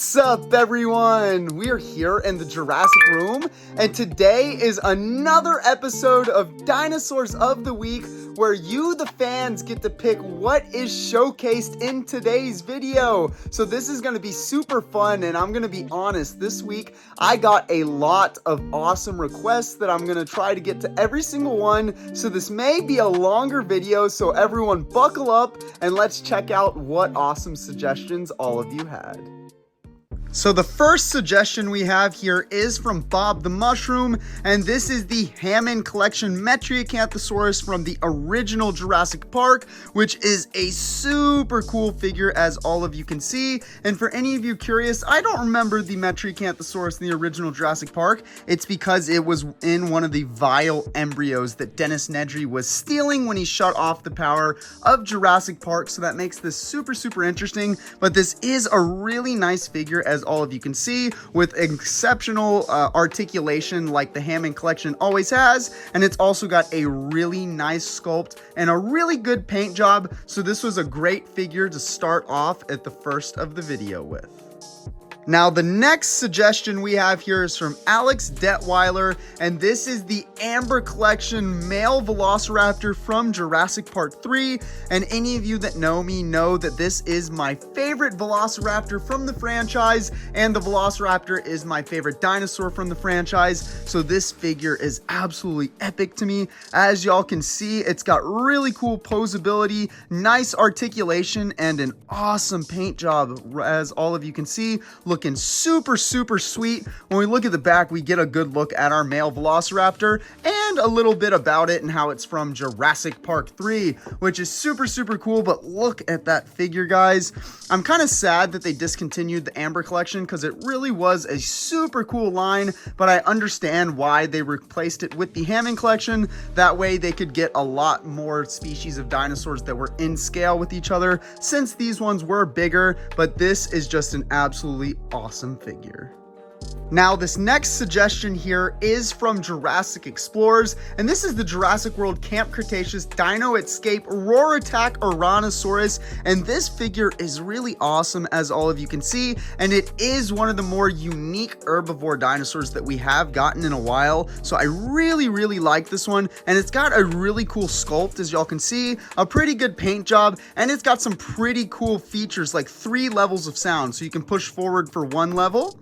What's up, everyone? We are here in the Jurassic room, and today is another episode of Dinosaurs of the Week, where you, the fans, get to pick what is showcased in today's video. So this is going to be super fun, and I'm going to be honest, this week I got a lot of awesome requests that I'm going to try to get to every single one. So this may be a longer video, so everyone buckle up and let's check out what awesome suggestions all of you had. So the first suggestion we have here is from Bob the Mushroom, and this is the Hammond Collection Metriacanthosaurus from the original Jurassic Park, which is a super cool figure, as all of you can see. And for any of you curious, I don't remember the Metriacanthosaurus in the original Jurassic Park. It's because it was in one of the vile embryos that Dennis Nedry was stealing when he shut off the power of Jurassic Park, so that makes this super interesting. But this is a really nice figure, as all of you can see, with exceptional articulation like the Hammond Collection always has, and it's also got a really nice sculpt and a really good paint job, so this was a great figure to start off at the first of the video with. Now, the next suggestion we have here is from Alex Detweiler, and this is the Amber Collection male Velociraptor from Jurassic Park 3. And any of you that know me know that this is my favorite Velociraptor from the franchise, and the Velociraptor is my favorite dinosaur from the franchise. So this figure is absolutely epic to me. As y'all can see, it's got really cool posability, nice articulation, and an awesome paint job, as all of you can see. Looking super sweet. When we look at the back, we get a good look at our male Velociraptor and a little bit about it and how it's from Jurassic Park 3, which is super cool. But look at that figure, guys. I'm kind of sad that they discontinued the Amber Collection because it really was a super cool line, but I understand why they replaced it with the Hammond Collection. That way they could get a lot more species of dinosaurs that were in scale with each other, since these ones were bigger. But this is just an absolutely awesome figure. Now, this next suggestion here is from Jurassic Explorers, and this is the Jurassic World Camp Cretaceous Dino Escape Roar Attack Ouranosaurus, and this figure is really awesome, as all of you can see, and it is one of the more unique herbivore dinosaurs that we have gotten in a while. So I really like this one, and it's got a really cool sculpt, as y'all can see, a pretty good paint job, and it's got some pretty cool features like 3 levels of sound. So you can push forward for 1 level,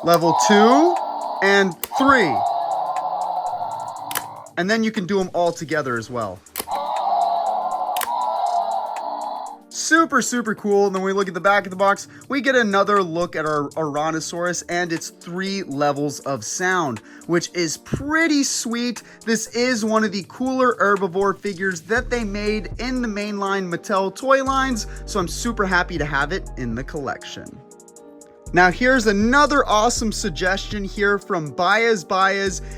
level 2, and 3. And then you can do them all together as well. Super cool. And then we look at the back of the box, we get another look at our Ouranosaurus and its 3 levels of sound, which is pretty sweet. This is one of the cooler herbivore figures that they made in the mainline Mattel toy lines, so I'm super happy to have it in the collection. Now, here's another awesome suggestion here from Baez,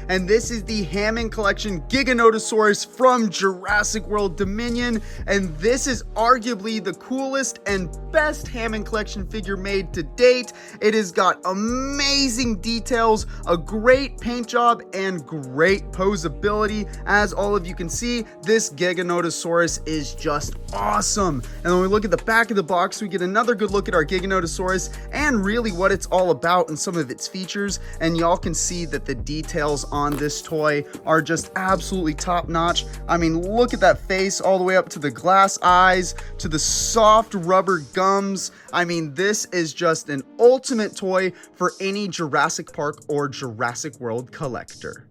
and this is the Hammond Collection Giganotosaurus from Jurassic World Dominion, and this is arguably the coolest and best Hammond Collection figure made to date. It has got amazing details, a great paint job, and great posability. As all of you can see, this Giganotosaurus is just awesome. And when we look at the back of the box, we get another good look at our Giganotosaurus and really what it's all about and some of its features, and y'all can see that the details on this toy are just absolutely top notch. I mean, look at that face all the way up to the glass eyes, to the soft rubber gums. I mean, this is just an ultimate toy for any Jurassic Park or Jurassic World collector.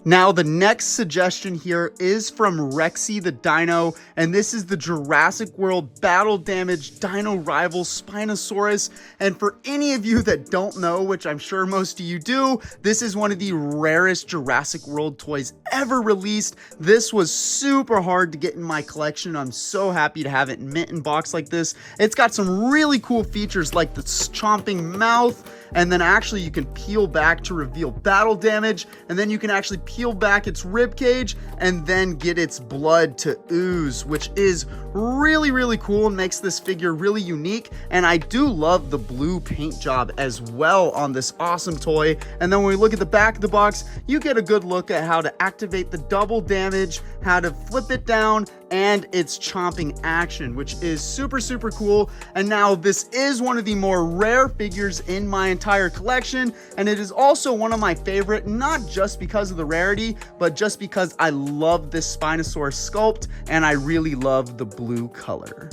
Now, the next suggestion here is from Rexy the Dino, and this is the Jurassic World Battle Damage Dino Rival Spinosaurus. And for any of you that don't know, which I'm sure most of you do, this is one of the rarest Jurassic World toys ever released. This was super hard to get in my collection. I'm so happy to have it in mint and box like this. It's got some really cool features like the chomping mouth, and then actually you can peel back to reveal battle damage, and then you can actually peel back its rib cage and then get its blood to ooze, which is really cool and makes this figure really unique. And I do love the blue paint job as well on this awesome toy. And then when we look at the back of the box, you get a good look at how to activate the double damage, how to flip it down, and its chomping action, which is super, super cool. And now this is one of the more rare figures in my entire collection, and it is also one of my favorite, not just because of the rarity, but just because I love this Spinosaurus sculpt and I really love the blue color.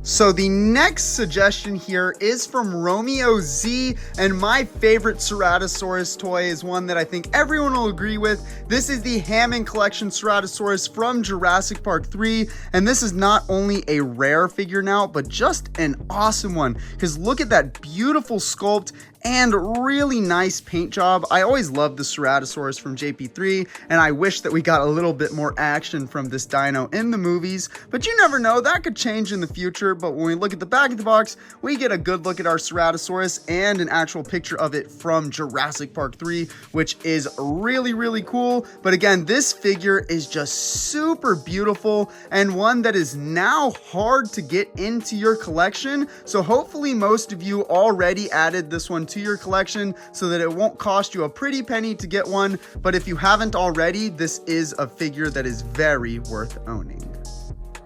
So the next suggestion here is from Romeo Z, and my favorite Ceratosaurus toy is one that I think everyone will agree with. This is the Hammond Collection Ceratosaurus from Jurassic Park 3, and this is not only a rare figure now, but just an awesome one, because look at that beautiful sculpt and really nice paint job. I always loved the Ceratosaurus from JP3, and I wish that we got a little bit more action from this dino in the movies, but you never know, that could change in the future. But when we look at the back of the box, we get a good look at our Ceratosaurus and an actual picture of it from Jurassic Park 3, which is really, really cool. But again, this figure is just super beautiful and one that is now hard to get into your collection. So hopefully most of you already added this one to your collection so that it won't cost you a pretty penny to get one. But if you haven't already, this is a figure that is very worth owning.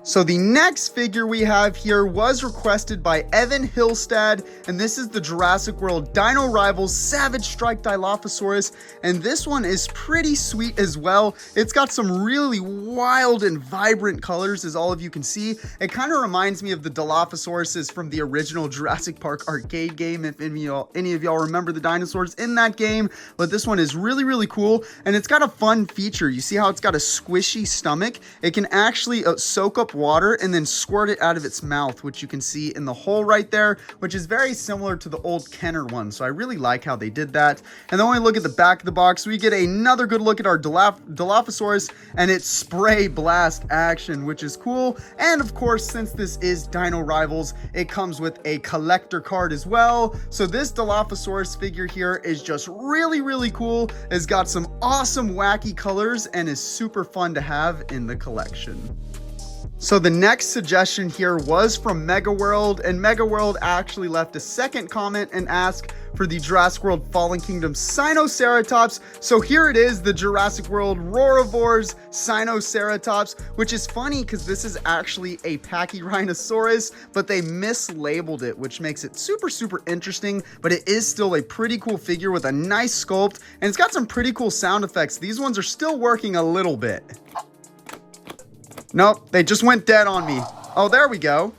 So the next figure we have here was requested by Evan Hillstad, and this is the Jurassic World Dino Rivals Savage Strike Dilophosaurus, and this one is pretty sweet as well. It's got some really wild and vibrant colors, as all of you can see. It kind of reminds me of the Dilophosauruses from the original Jurassic Park arcade game, if any of y'all remember the dinosaurs in that game. But this one is really, really cool, and it's got a fun feature. You see how it's got a squishy stomach? It can actually soak up water and then squirt it out of its mouth, which you can see in the hole right there, which is very similar to the old Kenner one. So I really like how they did that. And then when we look at the back of the box, we get another good look at our Dilophosaurus and its spray blast action, which is cool. And of course, since this is Dino Rivals, it comes with a collector card as well. So this Dilophosaurus figure here is just really, really cool. It's got some awesome wacky colors and is super fun to have in the collection. So the next suggestion here was from MegaWorld, and MegaWorld actually left a second comment and asked for the Jurassic World Fallen Kingdom Sinoceratops. So here it is, the Jurassic World Roarivores Sinoceratops, which is funny because this is actually a Pachyrhinosaurus, but they mislabeled it, which makes it super, super interesting. But it is still a pretty cool figure with a nice sculpt, and it's got some pretty cool sound effects. These ones are still working a little bit. Nope, they just went dead on me. Oh, there we go.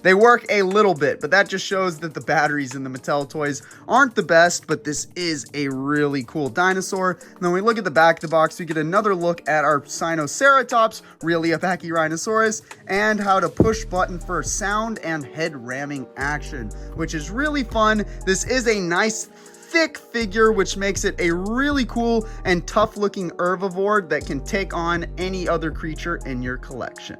They work a little bit, but that just shows that the batteries in the Mattel toys aren't the best, but this is a really cool dinosaur. And then when we look at the back of the box, we get another look at our Sinoceratops, really a Pachyrhinosaurus, and how to push button for sound and head ramming action, which is really fun. This is a nice thick figure, which makes it a really cool and tough looking herbivore that can take on any other creature in your collection.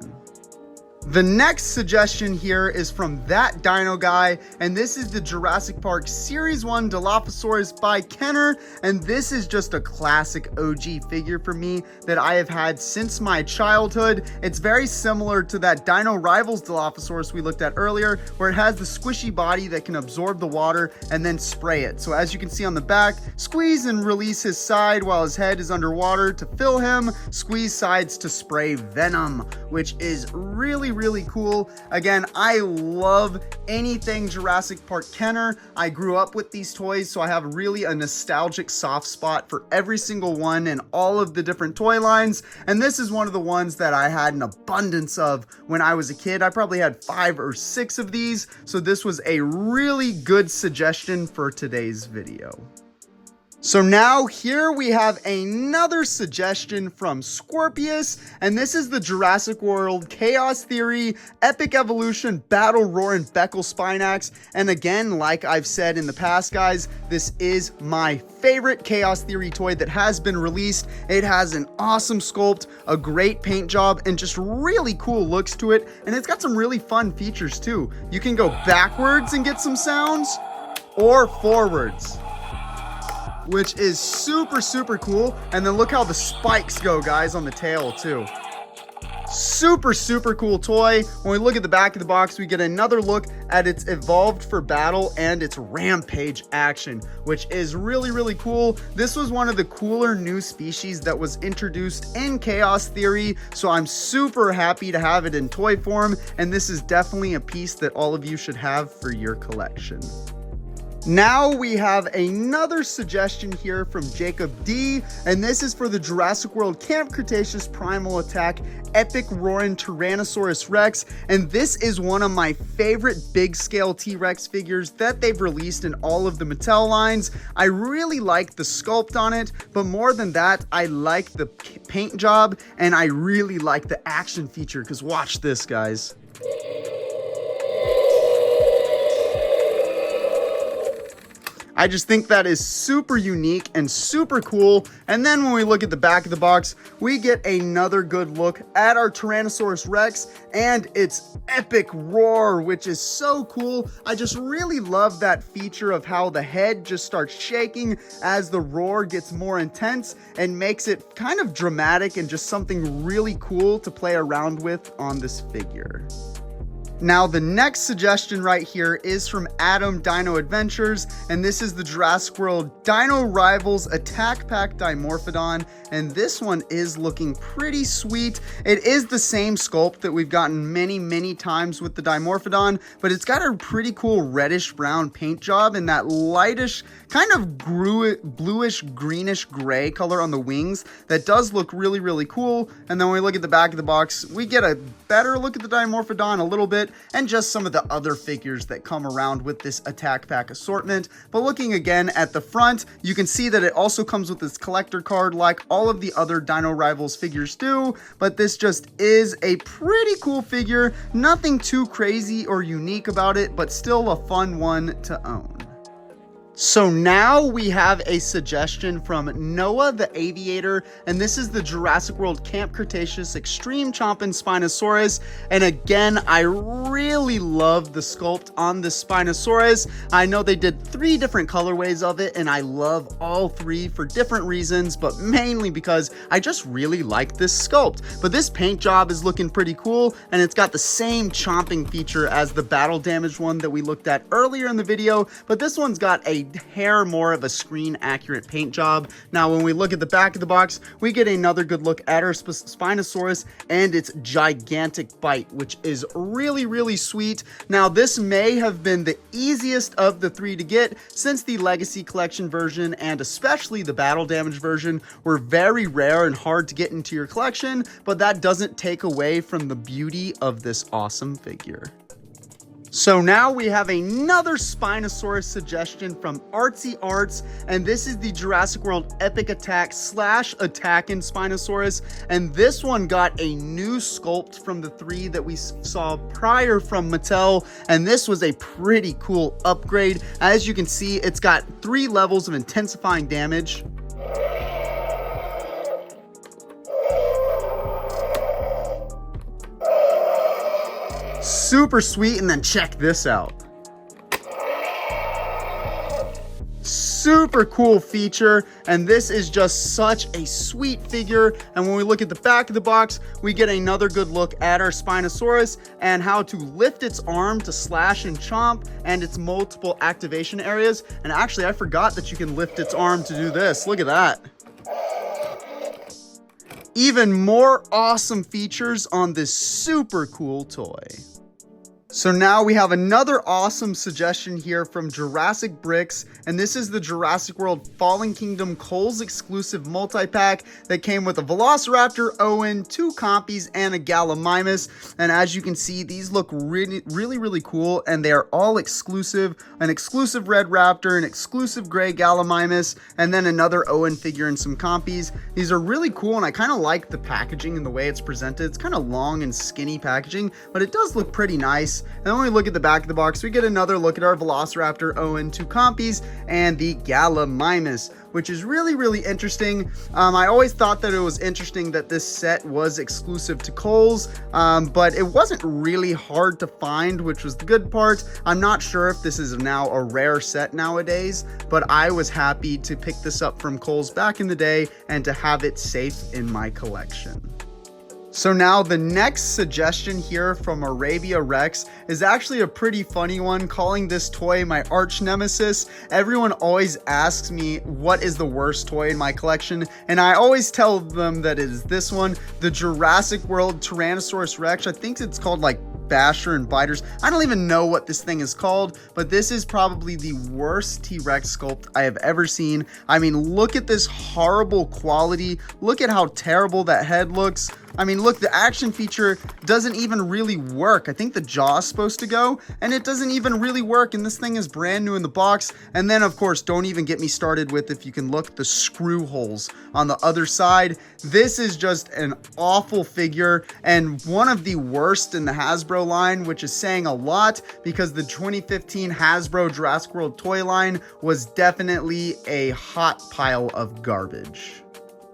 The next suggestion here is from That Dino Guy, and this is the Jurassic Park Series 1 Dilophosaurus by Kenner, and this is just a classic OG figure for me that I have had since my childhood. It's very similar to that Dino Rivals Dilophosaurus we looked at earlier, where it has the squishy body that can absorb the water and then spray it. So as you can see on the back, squeeze and release his side while his head is underwater to fill him, squeeze sides to spray venom, which is really, really cool. Again, I love anything Jurassic Park Kenner. I grew up with these toys, so I have really a nostalgic soft spot for every single one and all of the different toy lines. And this is one of the ones that I had an abundance of when I was a kid. I probably had 5 or 6 of these, so this was a really good suggestion for today's video. So now here we have another suggestion from Scorpius, and this is the Jurassic World Chaos Theory Epic Evolution Battle Roaring Becklespinax. And again, like I've said in the past, guys, this is my favorite Chaos Theory toy that has been released. It has an awesome sculpt, a great paint job, and just really cool looks to it. And it's got some really fun features too. You can go backwards and get some sounds, or forwards, which is super, super cool. And then look how the spikes go, guys, on the tail too. Super cool toy. When we look at the back of the box, we get another look at its evolved for battle and its rampage action, which is really cool. This was one of the cooler new species that was introduced in Chaos Theory, so I'm super happy to have it in toy form, and this is definitely a piece that all of you should have for your collection. Now we have another suggestion here from Jacob D, and this is for the Jurassic World Camp Cretaceous Primal Attack Epic Roaring Tyrannosaurus Rex, and this is one of my favorite big scale T-Rex figures that they've released in all of the Mattel lines. I really like the sculpt on it, but more than that, I like the paint job, and I really like the action feature, because watch this, guys. I just think that is super unique and super cool. And then when we look at the back of the box, we get another good look at our Tyrannosaurus Rex and its epic roar, which is so cool. I just really love that feature of how the head just starts shaking as the roar gets more intense and makes it kind of dramatic and just something really cool to play around with on this figure. Now, the next suggestion right here is from Adam Dino Adventures, and this is the Jurassic World Dino Rivals Attack Pack Dimorphodon, and this one is looking pretty sweet. It is the same sculpt that we've gotten many times with the Dimorphodon, but it's got a pretty cool reddish brown paint job and that lightish, kind of bluish greenish gray color on the wings. That does look really cool. And then when we look at the back of the box, we get a better look at the Dimorphodon a little bit, and just some of the other figures that come around with this attack pack assortment. But looking again at the front, you can see that it also comes with this collector card like all of the other Dino Rivals figures do, but this just is a pretty cool figure. Nothing too crazy or unique about it, but still a fun one to own. So now we have a suggestion from Noah the Aviator, and this is the Jurassic World Camp Cretaceous Extreme Chompin' Spinosaurus. And again, I really love the sculpt on this Spinosaurus. I know they did 3 different colorways of it, and I love all 3 for different reasons, but mainly because I just really like this sculpt. But this paint job is looking pretty cool, and it's got the same chomping feature as the battle damaged one that we looked at earlier in the video, but this one's got a hair more of a screen accurate paint job. Now when we look at the back of the box, we get another good look at our Spinosaurus and its gigantic bite, which is really sweet. Now this may have been the easiest of the 3 to get, since the Legacy Collection version and especially the battle damage version were very rare and hard to get into your collection, but that doesn't take away from the beauty of this awesome figure. So now we have another Spinosaurus suggestion from Artsy Arts, and this is the Jurassic World Epic Attack / Attackin' Spinosaurus, and this one got a new sculpt from the 3 that we saw prior from Mattel, and this was a pretty cool upgrade. As you can see, it's got 3 levels of intensifying damage. Super sweet, and then check this out. Super cool feature, and this is just such a sweet figure. And when we look at the back of the box, we get another good look at our Spinosaurus and how to lift its arm to slash and chomp, and its multiple activation areas. And actually, I forgot that you can lift its arm to do this. Look at that. Even more awesome features on this super cool toy. So now we have another awesome suggestion here from Jurassic Bricks, and this is the Jurassic World Fallen Kingdom Kohl's exclusive multi-pack that came with a Velociraptor, Owen, 2 Compies, and a Gallimimus. And as you can see, these look really cool, and they are all exclusive. An exclusive red raptor, an exclusive gray Gallimimus, and then another Owen figure and some Compies. These are really cool, and I kind of like the packaging and the way it's presented. It's kind of long and skinny packaging, but it does look pretty nice. And then when we look at the back of the box, we get another look at our Velociraptor, Owen, 2 Compies, and the Gallimimus, which is really interesting. I always thought that it was interesting that this set was exclusive to Kohl's, but it wasn't really hard to find, which was the good part. I'm not sure if this is now a rare set nowadays, but I was happy to pick this up from Kohl's back in the day and to have it safe in my collection. So now the next suggestion here from Arabia Rex is actually a pretty funny one, calling this toy my arch nemesis. Everyone always asks me what is the worst toy in my collection, and I always tell them that it is this one, the Jurassic World Tyrannosaurus Rex. I think it's called like Basher and Biters. I don't even know what this thing is called, but this is probably the worst T-Rex sculpt I have ever seen. I mean, look at this horrible quality. Look at how terrible that head looks. I mean, look, the action feature doesn't even really work. I think the jaw is supposed to go, and it doesn't even really work, and this thing is brand new in the box. And then, of course, don't even get me started with, if you can look, the screw holes on the other side. This is just an awful figure, and one of the worst in the Hasbro line, which is saying a lot, because the 2015 Hasbro Jurassic World toy line was definitely a hot pile of garbage.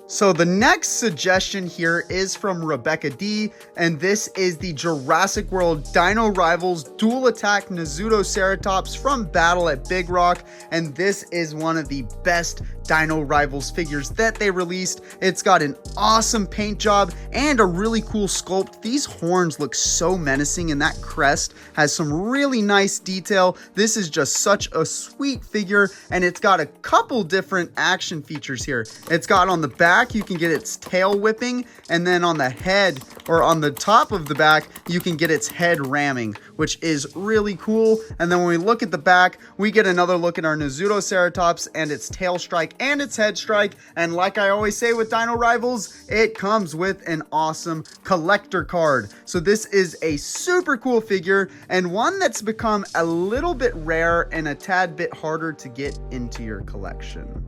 So the next suggestion here is from Rebecca D, and this is the Jurassic World Dino Rivals Dual Attack Nasutoceratops from Battle at Big Rock, and this is one of the best Dino Rivals figures that they released. It's got an awesome paint job and a really cool sculpt. These horns look so menacing, and that crest has some really nice detail. This is just such a sweet figure, and it's got a couple different action features here. It's got on the back, you can get its tail whipping, and then on the head, or on the top of the back, you can get its head ramming, which is really cool. And then when we look at the back, we get another look at our Nasutoceratops and its tail strike and its head strike. And like I always say with Dino Rivals, it comes with an awesome collector card. So this is a super cool figure, and one that's become a little bit rare and a tad bit harder to get into your collection.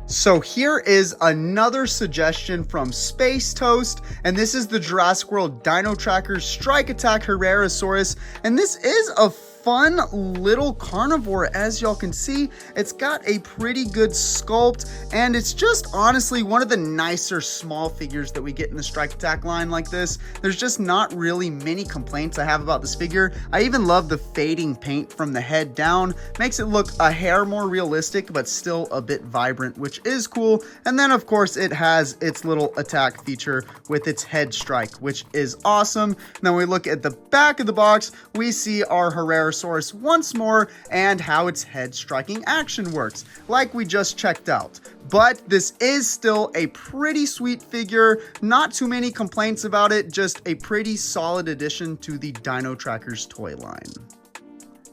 So here is another suggestion from Space Toast, and this is the Jurassic World Dino Tracker Strike Attack Herrerasaurus, and this is a fun little carnivore. As y'all can see, it's got a pretty good sculpt, and it's just honestly one of the nicer small figures that we get in the Strike Attack line like this. There's just not really many complaints I have about this figure. I even love the fading paint from the head down. Makes it look a hair more realistic, but still a bit vibrant, which is cool. And then of course it has its little attack feature with its head strike, which is awesome. And then we look at the back of the box, we see our Herrerasaurus once more and how its head striking action works, like we just checked out. But this is still a pretty sweet figure, not too many complaints about it, just a pretty solid addition to the Dino Trackers toy line.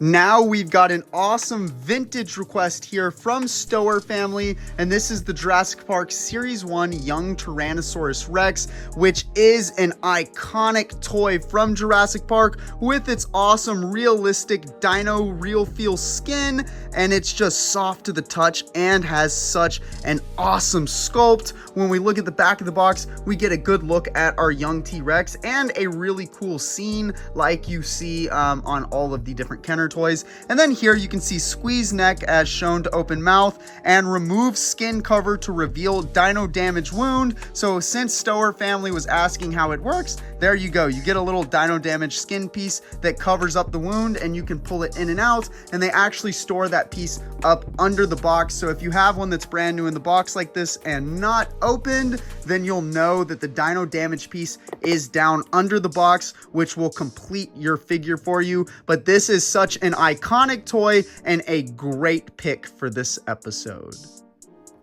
Now we've got an awesome vintage request here from Stower Family, and this is the Jurassic Park Series 1 Young Tyrannosaurus Rex, which is an iconic toy from Jurassic Park with its awesome realistic dino real feel skin, and it's just soft to the touch and has such an awesome sculpt. When we look at the back of the box, we get a good look at our young T-Rex and a really cool scene like you see on all of the different Kenner toys. And then here you can see squeeze neck as shown to open mouth, and remove skin cover to reveal dino damage wound. So since Stower Family was asking how it works, there you go. You get a little dino damage skin piece that covers up the wound, and you can pull it in and out, and they actually store that piece up under the box. So if you have one that's brand new in the box like this and not opened, then you'll know that the dino damage piece is down under the box, which will complete your figure for you. But this is such an iconic toy and a great pick for this episode.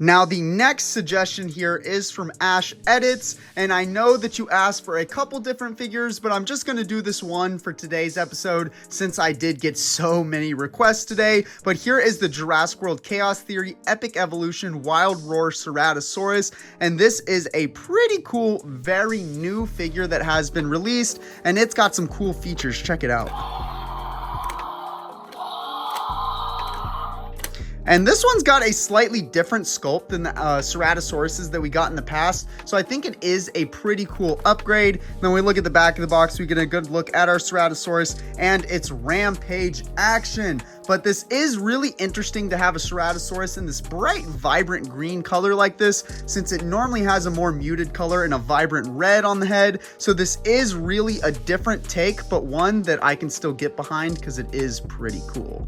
Now the next suggestion here is from Ash Edits, and I know that you asked for a couple different figures, but I'm just going to do this one for today's episode since I did get so many requests today. But here is the Jurassic World Chaos Theory Epic Evolution Wild Roar Ceratosaurus, and this is a pretty cool, very new figure that has been released, and it's got some cool features. Check it out. And this one's got a slightly different sculpt than the Ceratosauruses that we got in the past. So I think it is a pretty cool upgrade. Then we look at the back of the box, we get a good look at our Ceratosaurus and its rampage action. But this is really interesting to have a Ceratosaurus in this bright, vibrant green color like this, since it normally has a more muted color and a vibrant red on the head. So this is really a different take, but one that I can still get behind because it is pretty cool.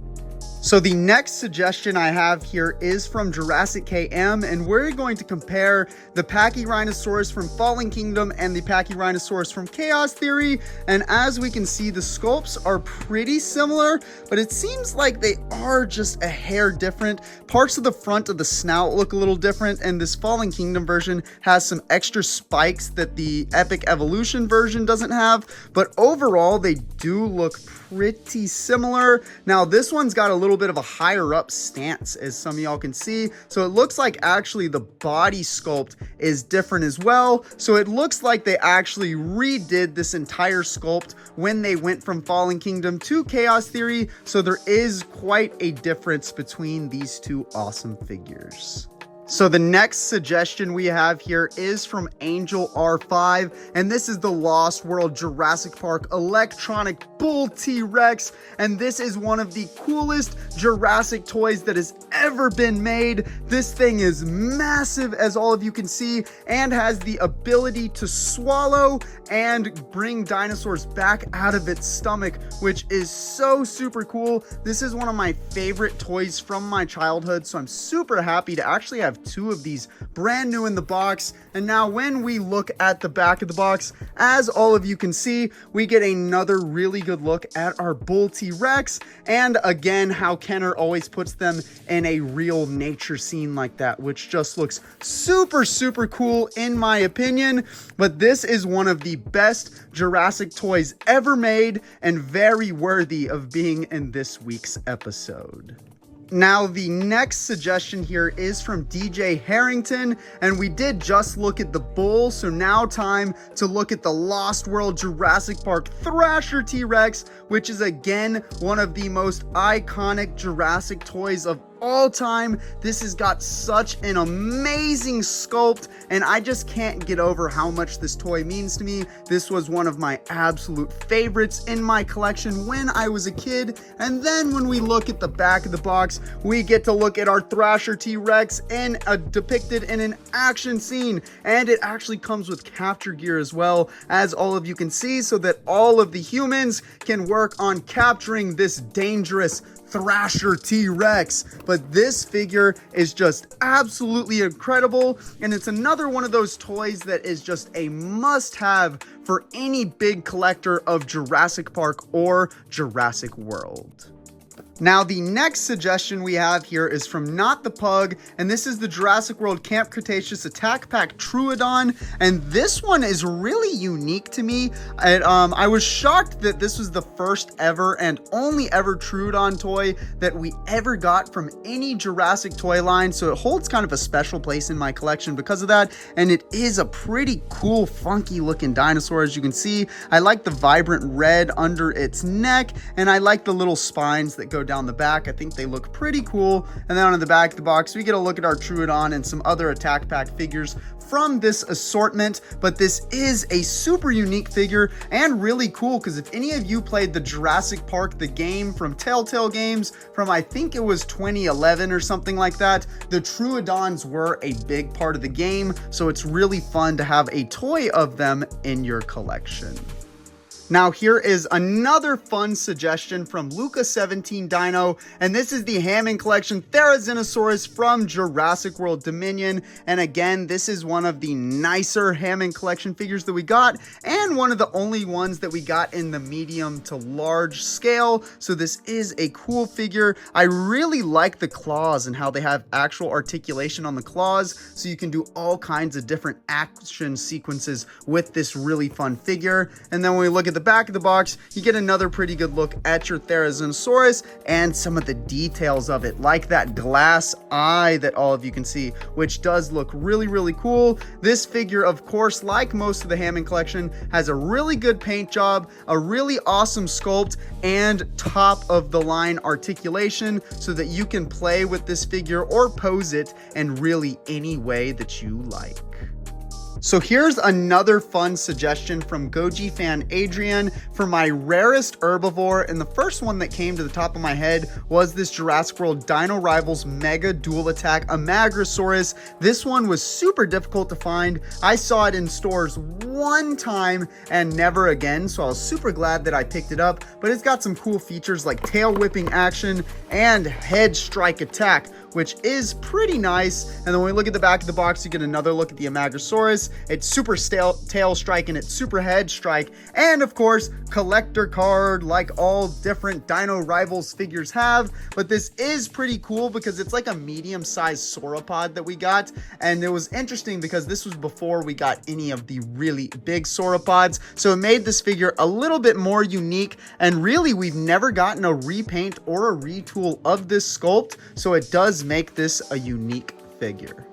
So the next suggestion I have here is from Jurassic KM, and we're going to compare the Pachyrhinosaurus from Fallen Kingdom and the Pachyrhinosaurus from Chaos Theory. And as we can see, the sculpts are pretty similar, but it seems like they are just a hair different. Parts of the front of the snout look a little different, and this Fallen Kingdom version has some extra spikes that the Epic Evolution version doesn't have, but overall they do look pretty similar. Now this one's got a little bit of a higher up stance, as some of y'all can see, so it looks like actually the body sculpt is different as well. So it looks like they actually redid this entire sculpt when they went from Fallen Kingdom to Chaos Theory, so there is quite a difference between these two awesome figures. So the next suggestion we have here is from Angel R5, and this is the Lost World Jurassic Park electronic bull T-Rex, and this is one of the coolest Jurassic toys that has ever been made. This thing is massive, as all of you can see, and has the ability to swallow and bring dinosaurs back out of its stomach, which is so super cool. This is one of my favorite toys from my childhood, so I'm super happy to actually have two of these brand new in the box. And now when we look at the back of the box, as all of you can see, we get another really good look at our bull T-Rex, and again how Kenner always puts them in a real nature scene like that, which just looks super cool in my opinion. But this is one of the best Jurassic toys ever made, and very worthy of being in this week's episode. Now, the next suggestion here is from DJ Harrington, and we did just look at the bull, so now time to look at the Lost World Jurassic Park Thrasher T-Rex, which is again one of the most iconic Jurassic toys of all time. This has got such an amazing sculpt, and I just can't get over how much this toy means to me. This was one of my absolute favorites in my collection when I was a kid. And then when we look at the back of the box, we get to look at our Thrasher T-Rex depicted in an action scene, and it actually comes with capture gear as well, as all of you can see, so that all of the humans can work on capturing this dangerous Thrasher T-Rex. But this figure is just absolutely incredible, and it's another one of those toys that is just a must-have for any big collector of Jurassic Park or Jurassic World. Now, the next suggestion we have here is from Not the Pug, and this is the Jurassic World Camp Cretaceous Attack Pack Troodon, and this one is really unique to me. I was shocked that this was the first ever and only ever Troodon toy that we ever got from any Jurassic toy line, so it holds kind of a special place in my collection because of that, and it is a pretty cool, funky looking dinosaur. As you can see, I like the vibrant red under its neck, and I like the little spines that go down the back. I think they look pretty cool. And then on the back of the box, we get a look at our Troodon and some other Attack Pack figures from this assortment. But this is a super unique figure and really cool, because if any of you played the Jurassic Park the game from Telltale Games from, I think it was 2011 or something like that, the Troodons were a big part of the game, so it's really fun to have a toy of them in your collection. Now, here is another fun suggestion from Luca17 Dino, and this is the Hammond Collection Therizinosaurus from Jurassic World Dominion. And again, this is one of the nicer Hammond Collection figures that we got, and one of the only ones that we got in the medium to large scale. So this is a cool figure. I really like the claws and how they have actual articulation on the claws, so you can do all kinds of different action sequences with this really fun figure. And then when we look at the back of the box, you get another pretty good look at your Therizinosaurus and some of the details of it, like that glass eye that all of you can see, which does look really cool. This figure, of course, like most of the Hammond Collection, has a really good paint job, a really awesome sculpt, and top of the line articulation, so that you can play with this figure or pose it in really any way that you like. So here's another fun suggestion from Goji fan Adrian for my rarest herbivore, and the first one that came to the top of my head was this Jurassic World Dino Rivals Mega Dual Attack Amargasaurus. This one was super difficult to find. I saw it in stores one time and never again, so I was super glad that I picked it up, but it's got some cool features like tail whipping action and head strike attack, which is pretty nice. And then when we look at the back of the box, you get another look at the Amargasaurus. It's super tail strike and it's super head strike. And of course, collector card like all different Dino Rivals figures have. But this is pretty cool because it's like a medium-sized sauropod that we got. And it was interesting because this was before we got any of the really big sauropods. So it made this figure a little bit more unique. And really, we've never gotten a repaint or a retool of this sculpt. So it does make this a unique figure.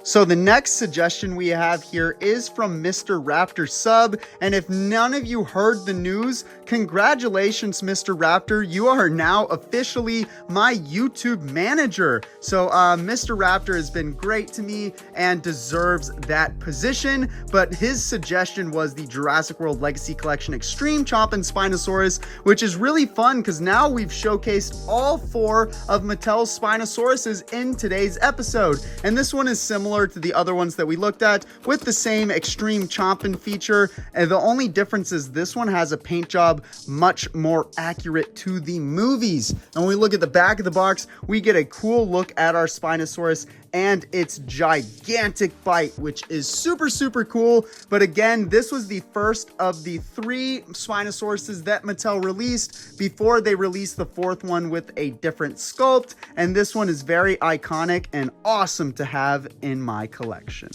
So the next suggestion we have here is from Mr. Raptor Sub, and if none of you heard the news, congratulations, Mr. Raptor, you are now officially my YouTube manager. So Mr. Raptor has been great to me and deserves that position, but his suggestion was the Jurassic World Legacy Collection Extreme Chomp and Spinosaurus, which is really fun because now we've showcased all 4 of Mattel's Spinosauruses in today's episode, and this one is similar to the other ones that we looked at with the same extreme chomping feature, and the only difference is this one has a paint job much more accurate to the movies. And when we look at the back of the box, we get a cool look at our Spinosaurus and its gigantic bite, which is super cool. But again, this was the first of the 3 Spinosauruses that Mattel released before they released the 4th one with a different sculpt, and this one is very iconic and awesome to have in my collection.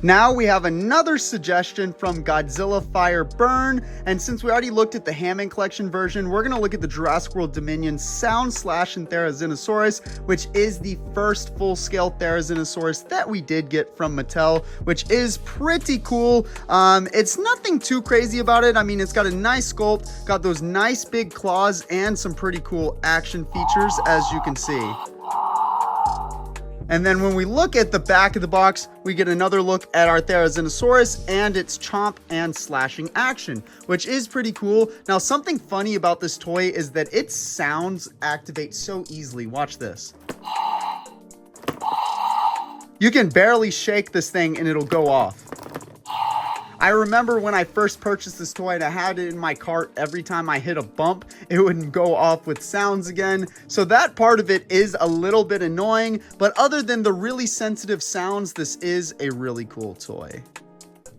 Now we have another suggestion from Godzilla Fire Burn, and since we already looked at the Hammond collection version, we're going to look at the Jurassic World Dominion Sound Slash and Therizinosaurus, which is the first full-scale Therizinosaurus that we did get from Mattel, which is pretty cool. It's nothing too crazy about it. I mean, it's got a nice sculpt, got those nice big claws, and some pretty cool action features, as you can see. And then when we look at the back of the box, we get another look at our Therizinosaurus and its chomp and slashing action, which is pretty cool. Now, something funny about this toy is that its sounds activate so easily. Watch this. You can barely shake this thing and it'll go off. I remember when I first purchased this toy and I had it in my cart, every time I hit a bump, it would go off with sounds again. So that part of it is a little bit annoying, but other than the really sensitive sounds, this is a really cool toy.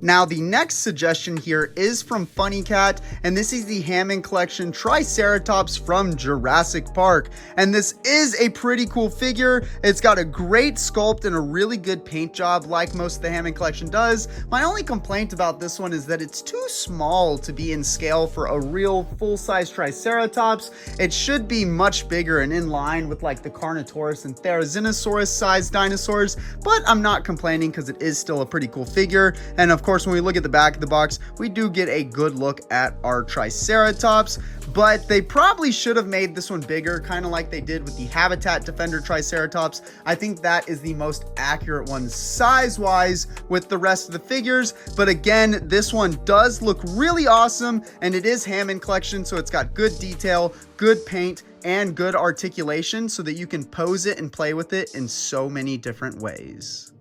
Now, the next suggestion here is from Funny Cat, and this is the Hammond Collection Triceratops from Jurassic Park. And this is a pretty cool figure. It's got a great sculpt and a really good paint job like most of the Hammond Collection does. My only complaint about this one is that it's too small to be in scale for a real full-size Triceratops. It should be much bigger and in line with like the Carnotaurus and Therizinosaurus sized dinosaurs, but I'm not complaining because it is still a pretty cool figure. And of course, when we look at the back of the box, we do get a good look at our Triceratops, but they probably should have made this one bigger, kind of like they did with the Habitat Defender Triceratops. I think that is the most accurate one size-wise with the rest of the figures, but again, this one does look really awesome, and it is Hammond Collection, so it's got good detail, good paint, and good articulation so that you can pose it and play with it in so many different ways.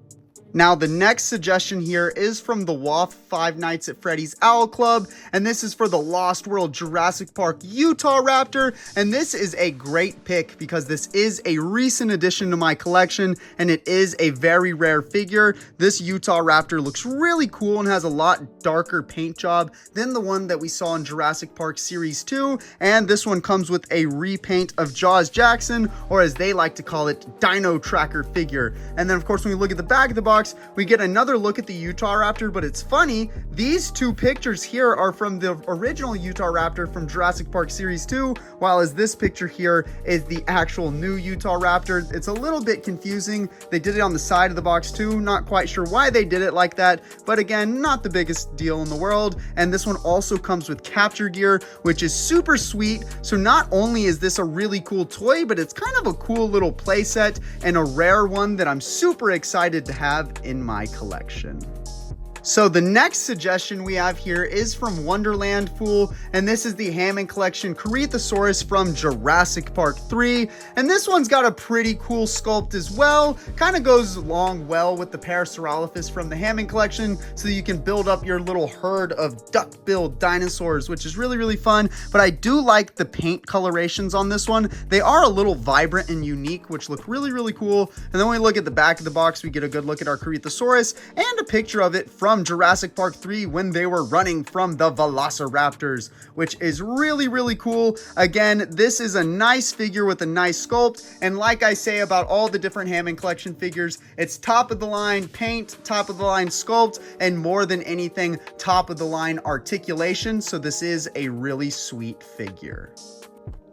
Now, the next suggestion here is from the WAF Five Nights at Freddy's Owl Club, and this is for the Lost World Jurassic Park Utahraptor, and this is a great pick because this is a recent addition to my collection, and it is a very rare figure. This Utahraptor looks really cool and has a lot darker paint job than the one that we saw in Jurassic Park Series 2, and this one comes with a repaint of Jaws Jackson, or as they like to call it, Dino Tracker figure. And then, of course, when we look at the back of the box, we get another look at the Utahraptor, but it's funny, these 2 pictures here are from the original Utahraptor from Jurassic Park Series 2, while as this picture here is the actual new Utahraptor. It's a little bit confusing. They did it on the side of the box too, not quite sure why they did it like that, but again, not the biggest deal in the world. And this one also comes with capture gear, which is super sweet. So not only is this a really cool toy, but it's kind of a cool little play set and a rare one that I'm super excited to have in my collection. So the next suggestion we have here is from Wonderland Fool, and this is the Hammond Collection Corythosaurus from Jurassic Park 3, and this one's got a pretty cool sculpt as well. Kind of goes along well with the Parasaurolophus from the Hammond Collection, so you can build up your little herd of duck-billed dinosaurs, which is really, really fun. But I do like the paint colorations on this one. They are a little vibrant and unique, which look really, really cool. And then when we look at the back of the box, we get a good look at our Corythosaurus and a picture of it from Jurassic Park 3 when they were running from the Velociraptors, which is really, really cool. Again, this is a nice figure with a nice sculpt, and like I say about all the different Hammond Collection figures, it's top of the line paint, top of the line sculpt, and more than anything, top of the line articulation. So this is a really sweet figure.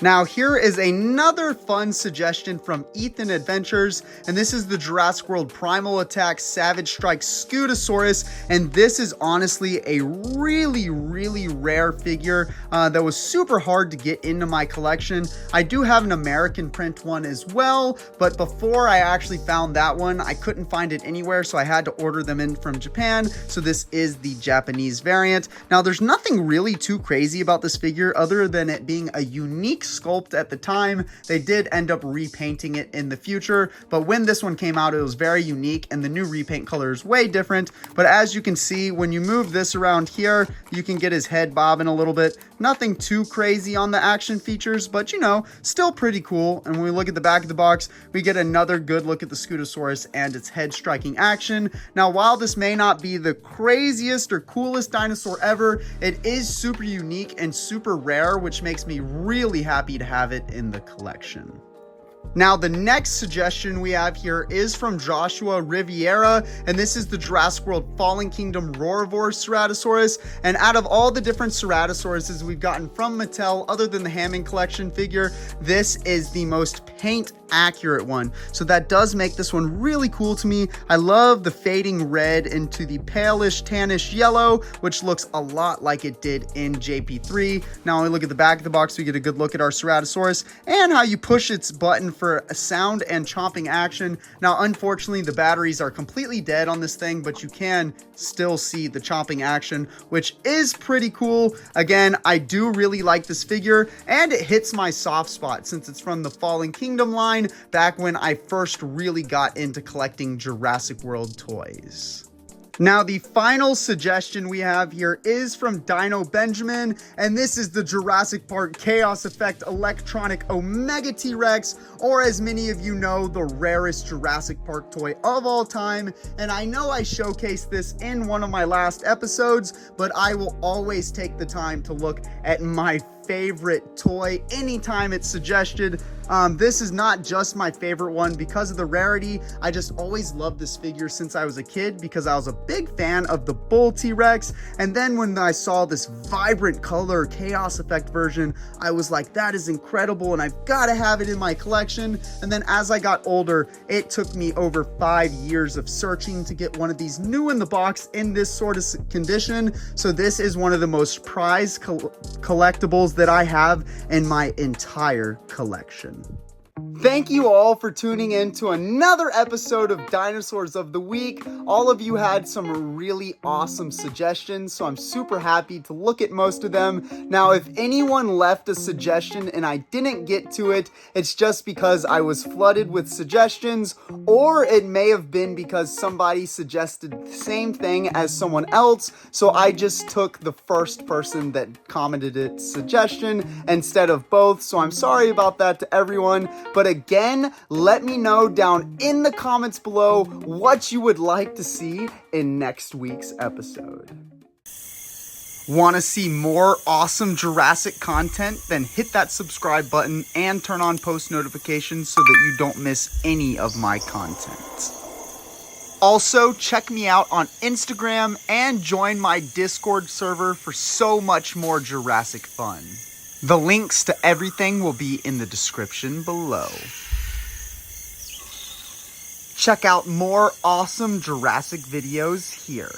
Now here is another fun suggestion from Ethan Adventures, and this is the Jurassic World Primal Attack Savage Strike Scutosaurus, and this is honestly a really, really rare figure that was super hard to get into my collection. I do have an American print one as well, but before I actually found that one, I couldn't find it anywhere, so I had to order them in from Japan. So this is the Japanese variant. Now there's nothing really too crazy about this figure other than it being a unique sculpt at the time. They did end up repainting it in the future, but when this one came out, it was very unique, and the new repaint color is way different. But as you can see, when you move this around here, you can get his head bobbing a little bit. Nothing too crazy on the action features, but you know, still pretty cool. And when we look at the back of the box, we get another good look at the Scutosaurus and its head striking action. Now, while this may not be the craziest or coolest dinosaur ever, it is super unique and super rare, which makes me really happy to have it in the collection. Now, the next suggestion we have here is from Joshua Riviera, and this is the Jurassic World Fallen Kingdom Roarivore Ceratosaurus. And out of all the different Ceratosauruses we've gotten from Mattel, other than the Hammond Collection figure, this is the most paint accurate one. So that does make this one really cool to me. I love the fading red into the palish tannish yellow, which looks a lot like it did in JP3. Now when we look at the back of the box, we get a good look at our Ceratosaurus and how you push its button for a sound and chomping action. Now unfortunately the batteries are completely dead on this thing, but you can still see the chomping action, which is pretty cool. Again, I do really like this figure, and it hits my soft spot since it's from the Fallen Kingdom line back when I first really got into collecting Jurassic World toys. Now, the final suggestion we have here is from Dino Benjamin, and this is the Jurassic Park Chaos Effect Electronic Omega T-Rex, or as many of you know, the rarest Jurassic Park toy of all time. And I know I showcased this in one of my last episodes, but I will always take the time to look at my favorite toy anytime it's suggested. This is not just my favorite one because of the rarity. I just always loved this figure since I was a kid because I was a big fan of the Bull T-Rex. And then when I saw this vibrant color Chaos Effect version, I was like, that is incredible and I've got to have it in my collection. And then as I got older, it took me over 5 years of searching to get one of these new in the box in this sort of condition. So this is one of the most prized collectibles that I have in my entire collection. Thank you all for tuning in to another episode of Dinosaurs of the Week. All of you had some really awesome suggestions, so I'm super happy to look at most of them. Now, if anyone left a suggestion and I didn't get to it, it's just because I was flooded with suggestions, or it may have been because somebody suggested the same thing as someone else, so I just took the first person that commented its suggestion instead of both, so I'm sorry about that to everyone. But again, let me know down in the comments below what you would like to see in next week's episode. Want to see more awesome Jurassic content? Then hit that subscribe button and turn on post notifications so that you don't miss any of my content. Also, check me out on Instagram and join my Discord server for so much more Jurassic fun. The links to everything will be in the description below. Check out more awesome Jurassic videos here.